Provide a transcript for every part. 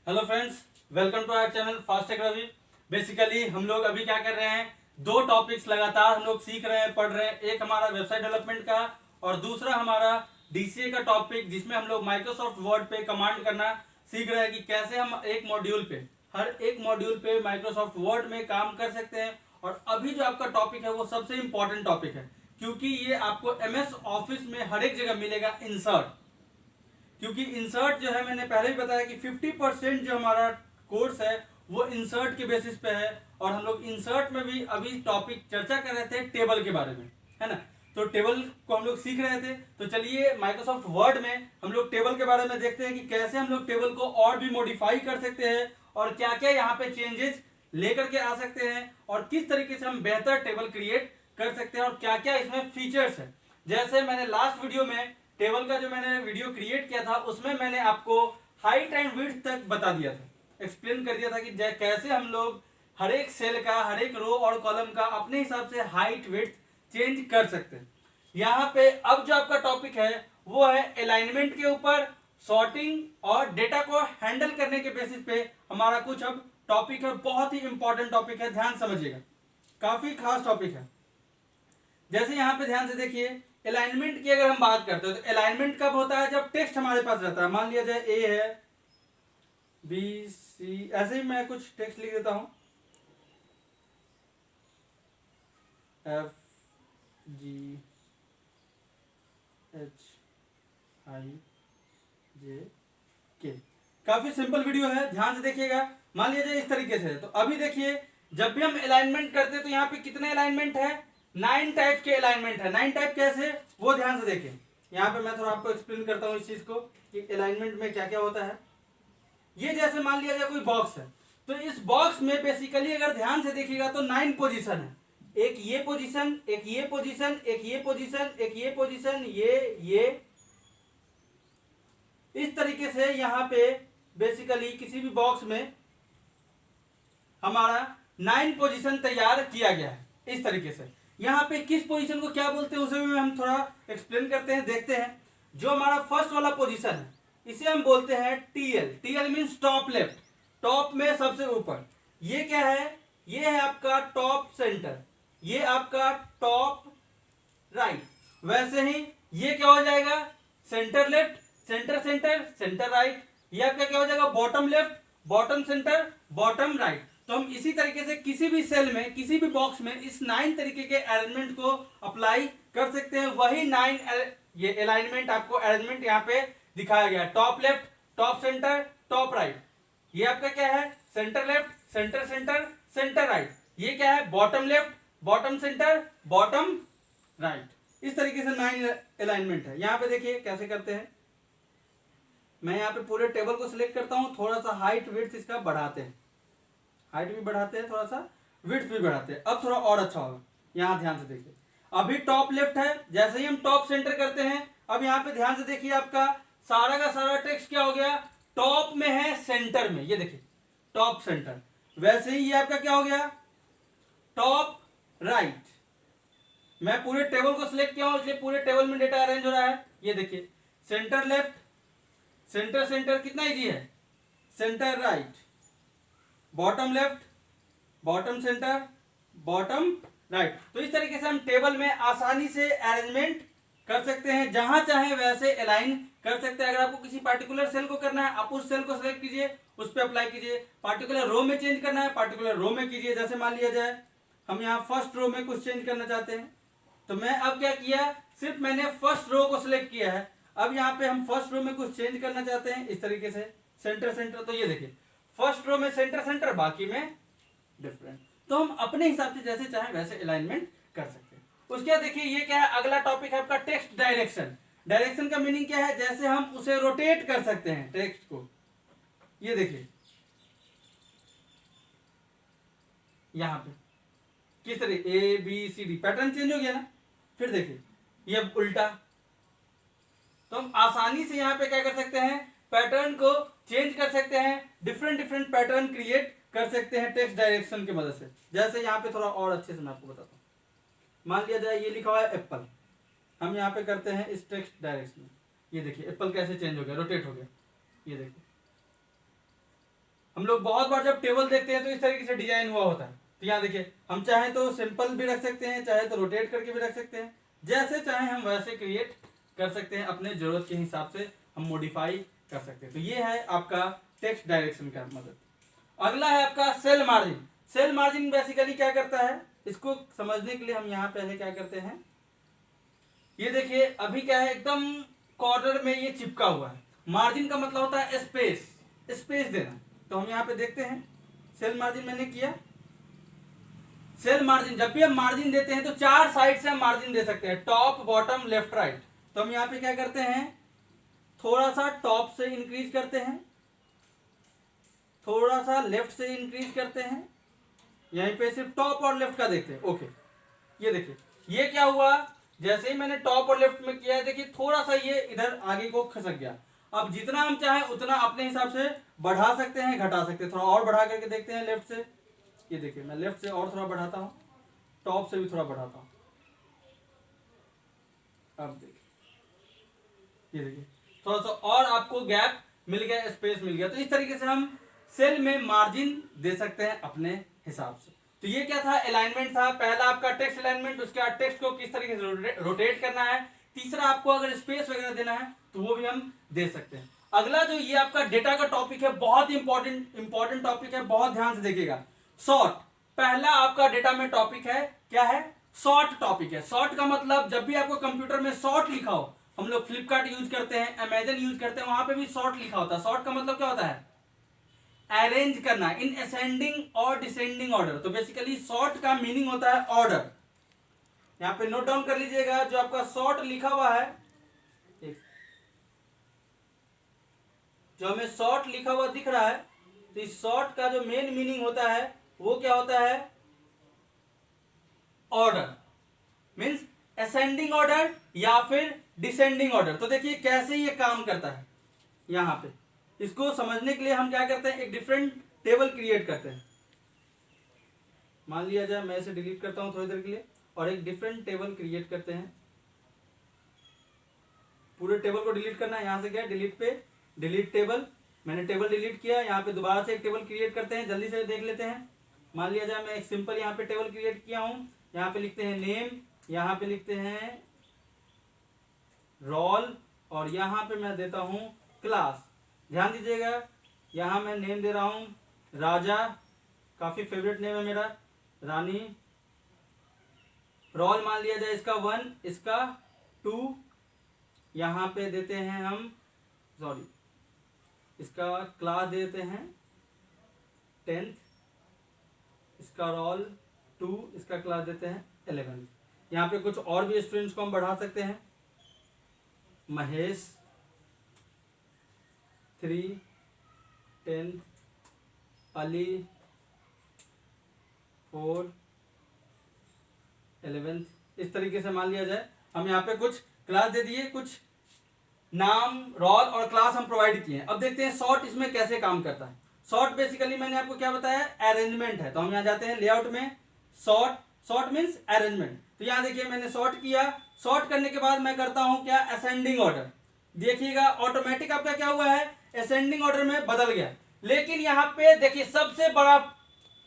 Hello friends, welcome to our channel fast tech Ravi. Basically हम लोग अभी क्या कर रहे हैं, दो टॉपिक्स लगातार हम लोग सीख रहे हैं, पढ़ रहे हैं। एक हमारा वेबसाइट डेवलपमेंट का और दूसरा हमारा डीसीए का टॉपिक, जिसमें हम लोग माइक्रोसॉफ्ट वर्ड पे कमांड करना सीख रहे हैं कि कैसे हम हर एक मॉड्यूल पे माइक्रोसॉफ्ट वर्ड में काम कर सकते हैं। और अभी जो आपका टॉपिक है वो सबसे इंपॉर्टेंट टॉपिक है, क्योंकि ये आपको एमएस ऑफिस में हर एक जगह मिलेगा, इंसर्ट। क्योंकि इंसर्ट जो है, मैंने पहले भी बताया कि 50% जो हमारा कोर्स है वो इंसर्ट के बेसिस पे है। और हम लोग इंसर्ट में भी अभी टॉपिक चर्चा कर रहे थे टेबल के बारे में, है ना। तो टेबल को हम लोग सीख रहे थे। तो चलिए माइक्रोसॉफ्ट वर्ड में हम लोग टेबल के बारे में देखते हैं कि कैसे हम लोग टेबल को और भी मॉडिफाई कर सकते हैं और क्या क्या यहाँ पे चेंजेस लेकर के आ सकते हैं और किस तरीके से हम बेहतर टेबल क्रिएट कर सकते हैं और क्या क्या इसमें फीचर्स है। जैसे मैंने लास्ट वीडियो में टेबल का जो मैंने वीडियो क्रिएट किया था, उसमें मैंने आपको हाइट एंड विड्थ तक बता दिया था, एक्सप्लेन कर दिया था कि कैसे हम लोग हर एक सेल का, हर एक रो और कॉलम का अपने हिसाब से हाइट विड्थ चेंज कर सकते हैं। यहाँ पे अब जो आपका टॉपिक है वो है अलाइनमेंट के ऊपर, सॉर्टिंग और डेटा को हैंडल करने के बेसिस पे हमारा कुछ अब टॉपिक है। बहुत ही इंपॉर्टेंट टॉपिक है, ध्यान समझिएगा, काफी खास टॉपिक है। जैसे यहाँ पे ध्यान से देखिए, अलाइनमेंट की अगर हम बात करते हैं तो अलाइनमेंट कब होता है, जब टेक्स्ट हमारे पास रहता है। मान लिया जाए ए है, बी सी, ऐसे ही मैं कुछ टेक्स्ट लिख देता हूं, एफ जी एच आई जे के। काफी सिंपल वीडियो है, ध्यान से देखिएगा। मान लिया जाए इस तरीके से, तो अभी देखिए जब भी हम अलाइनमेंट करते हैं तो यहाँ पे कितने अलाइनमेंट है, 9 टाइप के अलाइनमेंट है। 9 टाइप कैसे, वो ध्यान से देखें। यहाँ पे मैं थोड़ा आपको एक्सप्लेन करता हूँ इस चीज को कि अलाइनमेंट में क्या क्या होता है। ये जैसे मान लिया जाए कोई बॉक्स है, तो इस बॉक्स में बेसिकली अगर ध्यान से देखिएगा तो 9 पोजीशन है। एक ये पोजीशन, एक ये पोजीशन, एक ये पोजीशन, एक ये पोजीशन, ये इस तरीके से यहाँ पे बेसिकली किसी भी बॉक्स में हमारा 9 पोजीशन तैयार किया गया है। इस तरीके से यहाँ पे किस पोजीशन को क्या बोलते हैं उसे भी हम थोड़ा एक्सप्लेन करते हैं, देखते हैं। जो हमारा फर्स्ट वाला पोजीशन है इसे हम बोलते हैं TL. TL means top left, top में सबसे ऊपर। ये क्या है, ये है आपका टॉप सेंटर, ये आपका टॉप राइट। वैसे ही ये क्या हो जाएगा, centre left, centre centre, centre right. ये आपका क्या हो जाएगा, bottom left, bottom centre, bottom right. तो हम इसी तरीके से किसी भी सेल में, किसी भी बॉक्स में इस 9 तरीके के अरेंजमेंट को अप्लाई कर सकते हैं। वही 9 ये अलाइनमेंट आपको अरेंजमेंट यहाँ पे दिखाया गया है। Top left, top centre, top right. ये आपका क्या है, centre left, centre centre, centre right. ये क्या है, bottom left, bottom centre, bottom right. इस तरीके से 9 अलाइनमेंट है। यहाँ पे देखिए कैसे करते हैं। मैं यहाँ पे पूरे टेबल को सिलेक्ट करता हूँ, थोड़ा सा हाइट विड्थ इसका बढ़ाते हैं, हाइट भी बढ़ाते हैं, थोड़ा सा विड्थ भी बढ़ाते हैं। अब थोड़ा और अच्छा होगा। यहाँ ध्यान से देखिए, अभी टॉप लेफ्ट है, जैसे ही हम टॉप सेंटर करते हैं, अब यहाँ पे ध्यान से देखिए, आपका सारा का सारा टेक्स्ट क्या हो गया, टॉप में है, सेंटर में। ये देखिए टॉप सेंटर। वैसे ही ये आपका क्या हो गया, टॉप राइट। मैं पूरे टेबल को सिलेक्ट किया हूं, इसलिए पूरे टेबल में डेटा अरेंज हो रहा है। ये देखिए सेंटर लेफ्ट, सेंटर सेंटर, कितना इजी है, centre right, bottom left, bottom centre, bottom right. तो इस तरीके से हम टेबल में आसानी से अरेंजमेंट कर सकते हैं, जहां चाहे वैसे अलाइन कर सकते हैं। अगर आपको किसी पार्टिकुलर सेल को करना है, आप उस सेल को सिलेक्ट कीजिए, उस पर अप्लाई कीजिए। पार्टिकुलर रो में चेंज करना है, पार्टिकुलर रो में कीजिए। जैसे मान लिया जाए हम यहाँ फर्स्ट रो में कुछ चेंज करना चाहते हैं, तो मैं अब क्या किया, सिर्फ मैंने फर्स्ट रो को सिलेक्ट किया है। अब यहाँ पे हम फर्स्ट रो में कुछ चेंज करना चाहते हैं, इस तरीके से सेंटर सेंटर। तो ये देखिए फर्स्ट रो में सेंटर सेंटर, बाकी में डिफरेंट। तो हम अपने हिसाब से जैसे चाहे वैसे अलाइनमेंट कर सकते हैं। उसके बाद देखिए ये क्या है, अगला टॉपिक है आपका टेक्स्ट डायरेक्शन। डायरेक्शन का मीनिंग क्या है, जैसे हम उसे रोटेट कर सकते हैं टेक्स्ट को। ये देखिए यहाँ पे किस तरह A B C D pattern change हो गया ना। फिर देखिए ये उल्टा, तो हम आसानी से यहाँ पे क्या कर सकते हैं, पैटर्न को चेंज कर सकते हैं, डिफरेंट डिफरेंट पैटर्न क्रिएट कर सकते हैं टेक्स्ट डायरेक्शन की मदद से। जैसे यहाँ पे थोड़ा और अच्छे से मैं आपको बताता हूँ। मान लिया जाए ये लिखा हुआ है एप्पल, हम यहाँ पे करते हैं इस टेक्स्ट डायरेक्शन में। ये देखिए एप्पल कैसे चेंज हो गया, रोटेट हो गया। ये देखिए हम लोग बहुत बार जब टेबल देखते हैं तो इस तरीके से डिजाइन हुआ होता है। तो यहाँ देखिए, हम चाहें तो सिंपल भी रख सकते हैं, चाहे तो रोटेट करके भी रख सकते हैं, जैसे चाहे हम वैसे क्रिएट कर सकते हैं, अपने जरूरत के हिसाब से हम मॉडिफाई कर सकते हैं। तो ये है आपका टेक्स्ट डायरेक्शन का मदद। अगला है आपका cell margin. Cell margin basically क्या करता है, इसको समझने के लिए हम यहाँ पहले क्या करते हैं, ये देखिए अभी क्या है, एकदम कॉर्नर में ये चिपका हुआ है। मार्जिन का मतलब होता है स्पेस, स्पेस देना। तो हम यहाँ पे देखते हैं सेल मार्जिन मैंने किया। सेल मार्जिन, जब भी हम मार्जिन देते हैं तो 4 साइड से हम मार्जिन दे सकते हैं, टॉप, बॉटम, लेफ्ट, राइट। तो हम यहाँ पे क्या करते हैं, थोड़ा सा टॉप से इंक्रीज करते हैं, थोड़ा सा लेफ्ट से इंक्रीज करते हैं, यहीं पे सिर्फ टॉप और लेफ्ट का देखते हैं। ओके, ये देखिए ये क्या हुआ, जैसे ही मैंने टॉप और लेफ्ट में किया है, देखिए थोड़ा सा ये इधर आगे को खसक गया। अब जितना हम चाहें उतना अपने हिसाब से बढ़ा सकते हैं, घटा सकते हैं। थोड़ा और बढ़ा करके देखते हैं लेफ्ट से, ये देखिए मैं लेफ्ट से और थोड़ा बढ़ाता हूँ, टॉप से भी थोड़ा बढ़ाता हूँ। अब देखिए, ये देखिए थोड़ा सा और आपको गैप मिल गया, स्पेस मिल गया। तो इस तरीके से हम सेल में मार्जिन दे सकते हैं अपने हिसाब से। तो ये क्या था, अलाइनमेंट था। पहला आपका टेक्स्ट अलाइनमेंट, उसके बाद टेक्स्ट को किस तरीके से रोटेट करना है। तीसरा आपको अगर स्पेस वगैरह देना है तो वो भी हम दे सकते हैं। अगला जो ये आपका डेटा का टॉपिक है, बहुत इंपॉर्टेंट टॉपिक है, बहुत ध्यान से देखिएगा। शॉर्ट, पहला आपका डेटा में टॉपिक है, क्या है, शॉर्ट टॉपिक है। शॉर्ट का मतलब जब भी आपको कंप्यूटर में शॉर्ट लिखा हो, हम लोग फ्लिपकार्ट यूज करते हैं, अमेजन यूज करते हैं, वहां पे भी शॉर्ट लिखा होता है। शॉर्ट का मतलब क्या होता है, अरेंज करना इन असेंडिंग और डिसेंडिंग ऑर्डर। तो बेसिकली शॉर्ट का मीनिंग होता है ऑर्डर। यहां पे नोट डाउन कर लीजिएगा, जो आपका शॉर्ट लिखा हुआ है, जो हमें शॉर्ट लिखा हुआ दिख रहा है, तो इस शॉर्ट का जो मेन मीनिंग होता है वो क्या होता है, ऑर्डर, मीन्स असेंडिंग ऑर्डर या फिर डिसेंडिंग ऑर्डर। तो देखिए कैसे ये काम करता है। यहां पे इसको समझने के लिए हम क्या करते हैं, एक डिफरेंट टेबल क्रिएट करते हैं। मान लिया जाए मैं इसे डिलीट करता हूं थोड़ी देर के लिए, और एक डिफरेंट टेबल क्रिएट करते हैं। पूरे टेबल को डिलीट करना है, यहां से क्या, डिलीट पे डिलीट टेबल, मैंने टेबल डिलीट किया। यहाँ पे दोबारा से एक टेबल क्रिएट करते हैं, जल्दी से देख लेते हैं। मान लिया जाए मैं एक सिंपल यहाँ पे टेबल क्रिएट किया हूँ। यहाँ पे लिखते हैं नेम, यहाँ पे लिखते हैं रोल, और यहाँ पे मैं देता हूँ क्लास। ध्यान दीजिएगा, यहाँ मैं नेम दे रहा हूँ राजा, काफी फेवरेट नेम है मेरा, रानी। रोल मान लिया जाए इसका 1, इसका 2, यहाँ पे देते हैं हम, सॉरी, इसका क्लास देते हैं 10th, इसका रोल 2, इसका क्लास देते हैं 11th। यहाँ पे कुछ और भी स्टूडेंट्स को हम बढ़ा सकते हैं, महेश 3, 10th, अली 4, 11th। इस तरीके से मान लिया जाए हम यहाँ पे कुछ क्लास दे दिए, कुछ नाम, रोल और क्लास हम प्रोवाइड किए हैं। अब देखते हैं शॉर्ट इसमें कैसे काम करता है। शॉर्ट बेसिकली मैंने आपको क्या बताया, अरेंजमेंट है। तो हम यहाँ जाते हैं लेआउट में, शॉर्ट मीन्स अरेंजमेंट। तो यहाँ देखिए मैंने शॉर्ट किया, शॉर्ट करने के बाद मैं करता हूँ क्या, असेंडिंग ऑर्डर। देखिएगा ऑटोमेटिक आपका क्या हुआ है, असेंडिंग ऑर्डर में बदल गया। लेकिन यहाँ पे देखिए सबसे बड़ा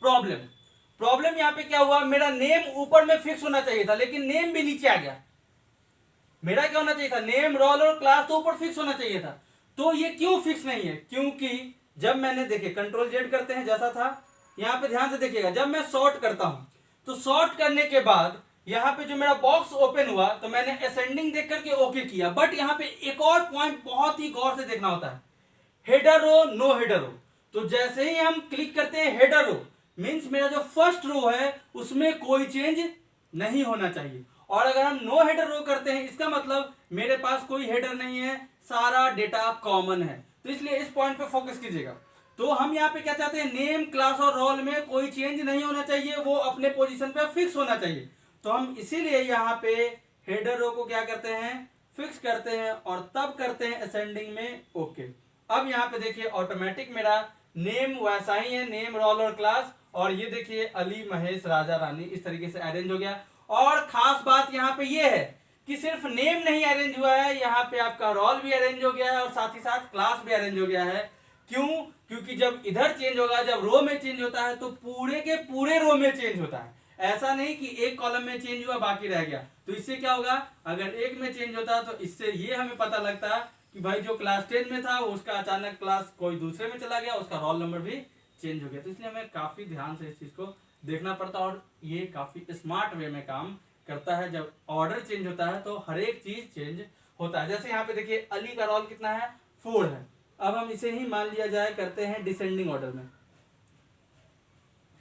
प्रॉब्लम यहाँ पे क्या हुआ, मेरा नेम ऊपर में फिक्स होना चाहिए था, लेकिन नेम भी नीचे आ गया। मेरा क्या होना चाहिए था, नेम, रोल और क्लास तो ऊपर फिक्स होना चाहिए था। तो ये क्यों फिक्स नहीं है, क्योंकि जब मैंने देखिए कंट्रोल जेड करते हैं जैसा था, यहाँ पे ध्यान से देखिएगा, जब मैं सॉर्ट करता हूं तो सॉर्ट करने के बाद यहाँ पे जो मेरा बॉक्स ओपन हुआ तो मैंने असेंडिंग देख करके ओके किया। बट यहाँ पे एक और पॉइंट बहुत ही गौर से देखना होता है, header row, no header row. तो जैसे ही हम क्लिक करते हैं हेडर रो, मीन्स मेरा जो फर्स्ट रो है उसमें कोई चेंज नहीं होना चाहिए। और अगर हम नो हेडर रो करते हैं, इसका मतलब मेरे पास कोई हेडर नहीं है, सारा डेटा कॉमन है। तो इसलिए इस पॉइंट पे फोकस कीजिएगा। तो हम यहाँ पे क्या चाहते हैं, नेम, क्लास और रोल में कोई चेंज नहीं होना चाहिए, वो अपने पोजीशन पे फिक्स होना चाहिए। तो हम इसीलिए यहाँ पे हेडर रो को क्या करते हैं, फिक्स करते हैं और तब करते हैं असेंडिंग में ओके। अब यहाँ पे देखिए ऑटोमेटिक मेरा नेम वैसा ही है, नेम, रोल और क्लास। और ये देखिए अली, महेश, राजा, रानी इस तरीके से अरेंज हो गया। और खास बात यहाँ पे ये है कि सिर्फ नेम नहीं अरेंज हुआ है, यहाँ पे आपका रोल भी अरेंज हो गया है और साथ ही साथ क्लास भी अरेंज हो गया है। क्यों? क्योंकि जब इधर चेंज होगा, जब रो में चेंज होता है तो पूरे के पूरे रो में चेंज होता है। ऐसा नहीं कि एक कॉलम में चेंज हुआ बाकी रह गया। तो इससे क्या होगा, अगर एक में चेंज होता तो इससे ये हमें पता लगता कि भाई जो क्लास 10 में था उसका अचानक क्लास कोई दूसरे में चला गया, उसका रोल नंबर भी चेंज हो गया। तो इसलिए हमें काफी ध्यान से इस चीज को देखना पड़ता है और ये काफी स्मार्ट वे में काम करता है। जब ऑर्डर चेंज होता है तो हर एक चीज चेंज होता है। जैसे यहाँ पे देखिए अली का रोल कितना है, 4 है। अब हम इसे ही मान लिया जाए करते हैं डिसेंडिंग ऑर्डर में।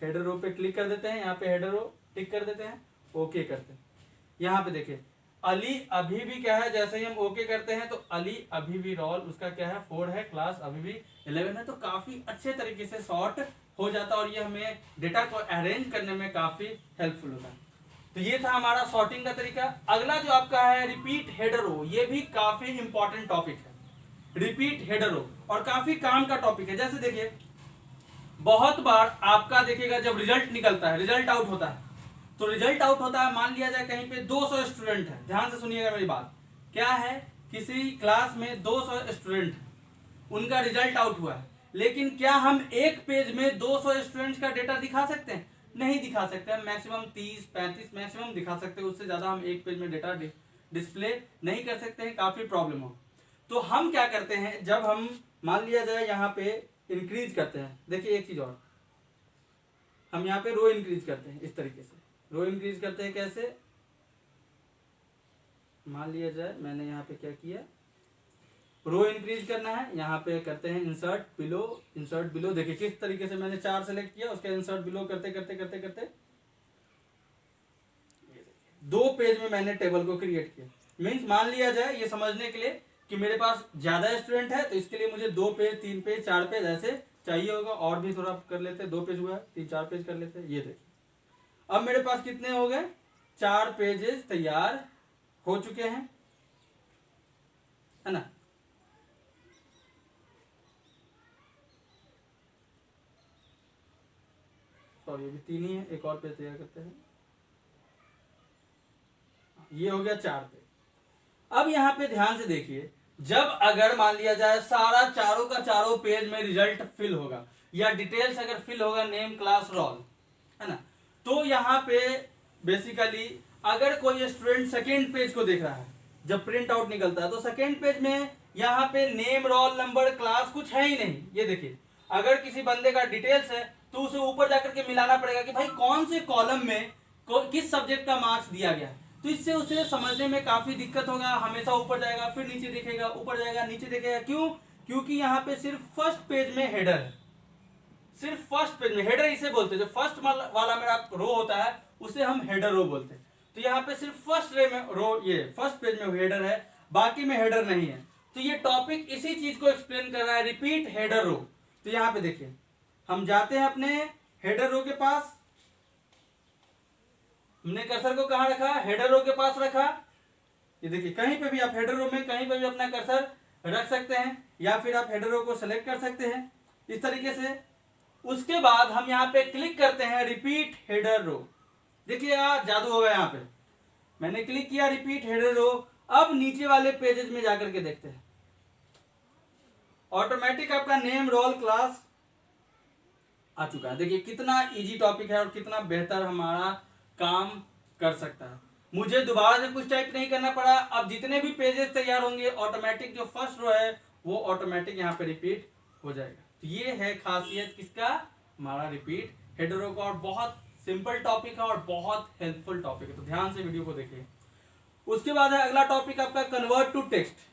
हेडर रो पे क्लिक कर देते हैं, यहाँ पे हेडर रो टिक कर देते हैं, ओके करते हैं। यहाँ पे देखिए अली अभी भी क्या है, जैसे ही हम ओके करते हैं तो अली अभी भी रोल उसका क्या है, 4 है, क्लास अभी भी 11 है। तो काफी अच्छे तरीके से सॉर्ट हो जाता है और ये हमें डेटा को अरेंज करने में काफी हेल्पफुल होता है। तो ये था हमारा सॉर्टिंग का तरीका। अगला जो आपका है रिपीट हेडर रो, ये भी काफी इंपॉर्टेंट टॉपिक है। रिपीट हेडर रो और काफी काम का टॉपिक है। जैसे देखिए बहुत बार आपका देखिएगा जब रिजल्ट निकलता है, रिजल्ट आउट होता है, तो रिजल्ट आउट होता है, मान लिया जाए कहीं पे 200 स्टूडेंट है। ध्यान से सुनिएगा मेरी बात, क्या है, किसी क्लास में 200 स्टूडेंट है, उनका रिजल्ट आउट हुआ है, लेकिन क्या हम एक पेज में 200 स्टूडेंट्स का डेटा दिखा सकते हैं? नहीं दिखा सकते। हम मैक्सिमम 30-35 मैक्सिमम दिखा सकते हैं, उससे ज्यादा हम एक पेज में डेटा डिस्प्ले नहीं कर सकते हैं, काफी प्रॉब्लम हो। तो हम क्या करते हैं, जब हम मान लिया जाए यहाँ पे इंक्रीज करते हैं, देखिए एक चीज और, हम यहाँ पे रो इंक्रीज करते हैं इस तरीके से। रो इंक्रीज करते हैं कैसे, मान लिया जाए मैंने यहाँ पे क्या किया, रो इंक्रीज करना है, यहाँ पे करते हैं इंसर्ट बिलो। इंसर्ट बिलो देखिए किस तरीके से मैंने 4 सेलेक्ट किया, उसके इंसर्ट बिलो करते करते करते करते 2 पेज में मैंने टेबल को क्रिएट किया। मीन्स मान लिया जाए ये समझने के लिए कि मेरे पास ज्यादा स्टूडेंट है, तो इसके लिए मुझे 2 पेज 3 पेज 4 पेज ऐसे चाहिए होगा। और भी थोड़ा कर लेते, 2 पेज हुआ, 3-4 पेज कर लेते। ये देखिए अब मेरे पास कितने हो गए, 4 पेजेस तैयार हो चुके हैं, है ना। सॉरी अभी 3 ही है, एक और पेज तैयार करते हैं। ये हो गया 4 पेज। अब यहाँ पे ध्यान से देखिए, जब अगर मान लिया जाए सारा चारों का चारों पेज में रिजल्ट फिल होगा या डिटेल्स अगर फिल होगा, नेम क्लास रोल, है ना, तो यहाँ पे बेसिकली अगर कोई स्टूडेंट सेकेंड पेज को देख रहा है, जब प्रिंट आउट निकलता है तो सेकेंड पेज में यहाँ पे नेम रोल नंबर क्लास कुछ है ही नहीं। ये देखिए अगर किसी बंदे का डिटेल्स है तो उसे ऊपर जाकर के मिलाना पड़ेगा कि भाई कौन से कॉलम में किस सब्जेक्ट का मार्क्स दिया गया है। तो इससे उसे समझने में काफी दिक्कत होगा, हमेशा ऊपर जाएगा फिर नीचे देखेगा, ऊपर जाएगा नीचे देखेगा। क्यों? क्योंकि यहाँ पे सिर्फ फर्स्ट पेज में हेडर है, सिर्फ फर्स्ट पेज में हेडर इसे बोलते हैं। जो फर्स्ट वाला मेरा रो होता है उसे हम हेडर रो बोलते हैं। तो यहाँ पे सिर्फ फर्स्ट रो ये फर्स्ट पेज में हेडर है, बाकी में हेडर नहीं है। तो ये टॉपिक इसी चीज को एक्सप्लेन कर रहा है, रिपीट हेडर रो। तो यहाँ पे देखिए हम जाते हैं अपने हेडर रो के पास, हमने कर्सर को कहाँ रखा, हेडर रो के पास रखा। ये देखिए कहीं पे भी आप हेडर रो में कहीं पे भी अपना कर्सर रख सकते हैं, या फिर आप हेडर रो को सेलेक्ट कर सकते हैं इस तरीके से। उसके बाद हम यहाँ पे क्लिक करते हैं रिपीट हेडर रो। देखिए यार जादू होगा, यहाँ पे मैंने क्लिक किया रिपीट हेडर रो। अब नीचे वाले पेजेस में जाकर के देखते हैं, ऑटोमेटिक आपका नेम रोल क्लास आ चुका है। देखिए कितना इजी टॉपिक है और कितना बेहतर हमारा काम कर सकता है। मुझे दोबारा से कुछ टाइप नहीं करना पड़ा। अब जितने भी पेजेस तैयार होंगे ऑटोमेटिक जो फर्स्ट रो है वो ऑटोमेटिक यहाँ पे रिपीट हो जाएगा। तो ये है खासियत किसका, हमारा रिपीट हेडर रो का। और बहुत सिंपल टॉपिक है और बहुत हेल्पफुल टॉपिक है, तो ध्यान से वीडियो को देखिए। उसके बाद है अगला टॉपिक आपका convert to text.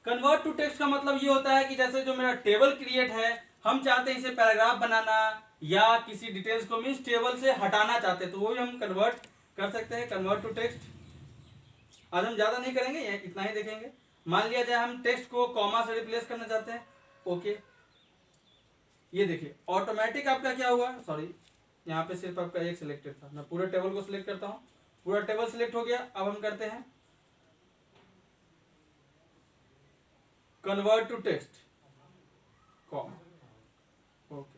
Convert to text का मतलब ये होता है कि जैसे जो मेरा टेबल क्रिएट है, हम चाहते हैं इसे पैराग्राफ बनाना या किसी डिटेल्स को मीन्स टेबल से हटाना चाहते हैं, तो वो भी हम कन्वर्ट कर सकते हैं, कन्वर्ट टू टेक्स्ट। आज हम ज्यादा नहीं करेंगे, ये इतना ही देखेंगे। मान लिया जाए हम टेक्स्ट को कॉमा से रिप्लेस करना चाहते हैं, ओके। ये देखिए ऑटोमेटिक आपका क्या हुआ, सॉरी यहाँ पे सिर्फ आपका एक सिलेक्टेड था, मैं पूरे टेबल को सिलेक्ट करता हूँ, पूरा टेबल सिलेक्ट हो गया। अब हम करते हैं convert to text comma, okay.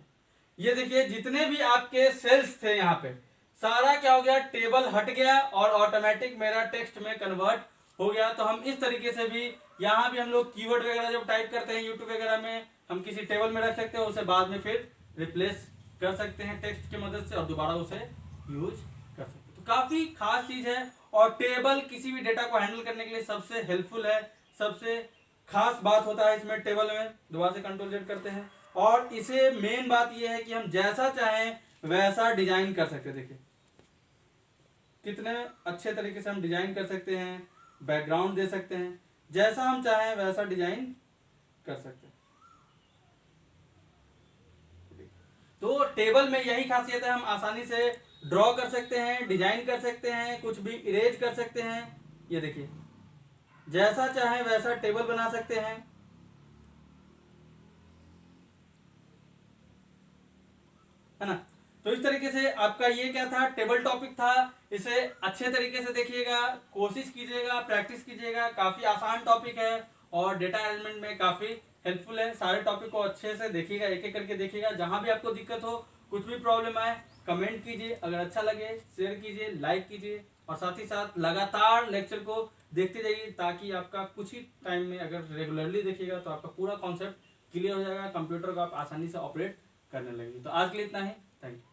ये देखिए जितने भी आपके सेल्स थे यहाँ पे सारा क्या हो गया, टेबल हट गया और ऑटोमेटिक मेरा टेक्स्ट में कन्वर्ट हो गया। तो हम इस तरीके से भी यहाँ भी हम लोग कीवर्ड वगैरह जब टाइप करते हैं यूट्यूब वगैरह में हम किसी टेबल में रख सकते हैं, उसे बाद में फिर रिप्लेस कर सकते हैं टेक्स्ट की मदद से और दोबारा उसे यूज कर सकते हैं। तो काफी खास चीज है और टेबल किसी भी डेटा को हैंडल करने के लिए सबसे हेल्पफुल है, सबसे खास बात होता है इसमें टेबल में। दोबारा से कंट्रोल जेड करते हैं और इसे मेन बात यह है कि हम जैसा चाहें वैसा डिजाइन कर सकते हैं। देखिए कितने अच्छे तरीके से हम डिजाइन कर सकते हैं, बैकग्राउंड दे सकते हैं, जैसा हम चाहें वैसा डिजाइन कर सकते हैं। तो टेबल में यही खासियत है, हम आसानी से ड्रॉ कर सकते हैं, डिजाइन कर सकते हैं, कुछ भी इरेज कर सकते हैं। ये देखिए जैसा चाहे वैसा टेबल बना सकते हैं, है ना। तो इस तरीके से आपका ये क्या था, टेबल टॉपिक था। इसे अच्छे तरीके से देखिएगा, कोशिश कीजिएगा, प्रैक्टिस कीजिएगा। काफी आसान टॉपिक है और डेटा अरेंजमेंट में काफी हेल्पफुल है। सारे टॉपिक को अच्छे से देखिएगा, एक एक करके देखिएगा। जहां भी आपको दिक्कत हो, कुछ भी प्रॉब्लम आए, कमेंट कीजिए। अगर अच्छा लगे शेयर कीजिए, लाइक कीजिए और साथ ही साथ लगातार लेक्चर को देखते जाइए, ताकि आपका कुछ ही टाइम में अगर रेगुलरली देखिएगा तो आपका पूरा कॉन्सेप्ट क्लियर हो जाएगा, कंप्यूटर को आप आसानी से ऑपरेट करने लगेंगे। तो आज के लिए इतना ही, थैंक यू।